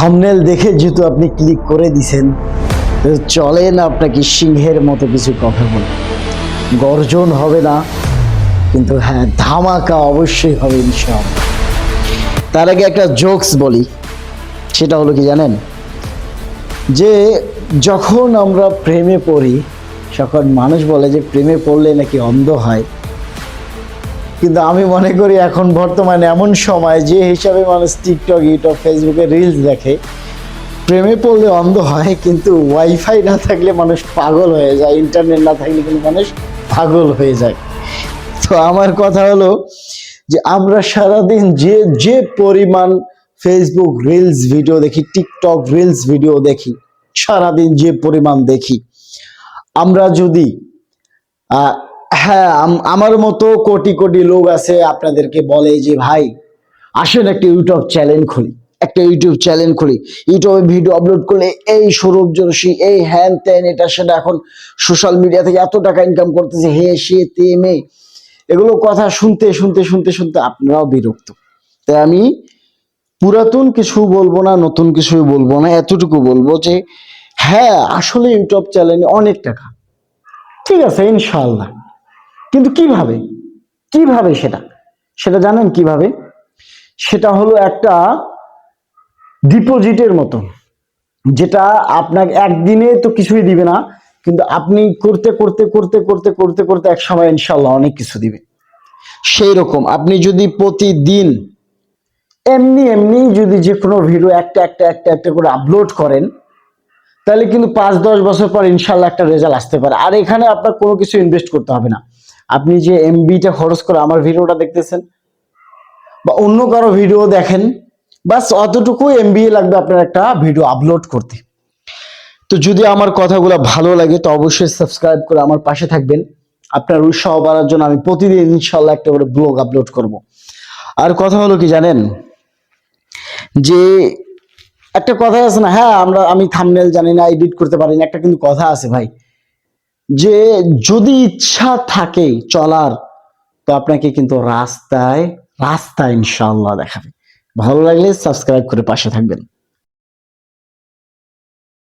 Thumbnail দেখে যেহেতু আপনি ক্লিক করে দিছেন, চলেন আপনাকে সিংহের মতো কিছু কথা বলি। গর্জন হবে না, কিন্তু হ্যাঁ ধামাকা অবশ্যই হবে ইনশাআল্লাহ। তার আগে একটা জোকস বলি, সেটা হলো কি জানেন, যে যখন আমরা প্রেমে পড়ি তখন মানুষ বলে যে প্রেমে পড়লে নাকি অন্ধ হয়, কিন্তু আমি মনে করি এখন বর্তমানে এমন সময় যে হিসাবে মানুষ টিকটক, ইউটিউব, ফেসবুকে রিলস দেখে, প্রেমে পড়লে অন্ধ হয়, কিন্তু ওয়াইফাই না থাকলে মানুষ পাগল হয়ে যায়, ইন্টারনেট না থাকলে কিন্তু মানুষ পাগল হয়ে যায়। তো আমার কথা হলো যে আমরা সারাদিন যে যে পরিমাণ ফেসবুক রিলস ভিডিও দেখি, টিকটক রিলস ভিডিও দেখি, সারাদিন যে পরিমাণ দেখি, আমরা যদি হ্যাঁ আমার মতো কোটি কোটি লোক আছে আপনাদেরকে বলে যে ভাই আসেন একটা ইউটিউব চ্যানেল খুলি, ইউটিউবে ভিডিও আপলোড করলে এই সৌরভ যোশী, এই হ্যান ত্যান, এটা সেটা, এখন সোশ্যাল মিডিয়া থেকে এত টাকা ইনকাম করতেছে, হে সে তে মে, এগুলো কথা শুনতে শুনতে শুনতে শুনতে আপনারাও বিরক্ত। তাই আমি পুরাতন কিছু বলবো না, নতুন কিছু বলবো না, এতটুকু বলবো যে হ্যাঁ আসলে ইউটিউব চ্যানেলে অনেক টাকা, ঠিক আছে ইনশাআল্লাহ, কিন্তু কিভাবে কিভাবে সেটা সেটা জানেন কিভাবে? সেটা হলো একটা ডিপোজিটের মতো, যেটা আপনাকে একদিনে তো কিছুই দিবে না, কিন্তু আপনি করতে করতে করতে করতে করতে করতে এক সময় ইনশাআল্লাহ অনেক কিছু দিবে। সেই রকম আপনি যদি প্রতিদিন এমনি এমনি যদি যে কোনো ভিডিও একটা একটা একটা একটা করে আপলোড করেন, তাহলে কিন্তু 5-10 বছর পর ইনশাআল্লাহ একটা রেজাল্ট আসতে পারে। আর এখানে আপনার কোনো কিছু ইনভেস্ট করতে হবে না। আপনি যে এমবিটা খরচ করে আমার ভিডিওটা দেখতেছেন বা অন্য কারো ভিডিও দেখেন, বাস অতটুকু এমবি লাগবে আপনার একটা ভিডিও আপলোড করতে। তো যদি আমার কথাগুলো ভালো লাগে তো অবশ্যই সাবস্ক্রাইব করে আমার পাশে থাকবেন। আপনার উৎসাহ বাড়ার জন্য আমি প্রতিদিন ইনশাআল্লাহ একটা করে ব্লগ আপলোড করব। আর কথা হলো কি জানেন, যে একটা কথা আছে না, হ্যাঁ আমি থাম্বনেল জানি না, এডিট করতে পারি না, একটা কিন্তু কথা আছে ভাই, যে যদি ইচ্ছা থাকে চলার, তো আপনাকে কিন্তু রাস্তায় রাস্তা ইনশাআল্লাহ দেখাবে। ভালো লাগলে সাবস্ক্রাইব করে পাশে থাকবেন।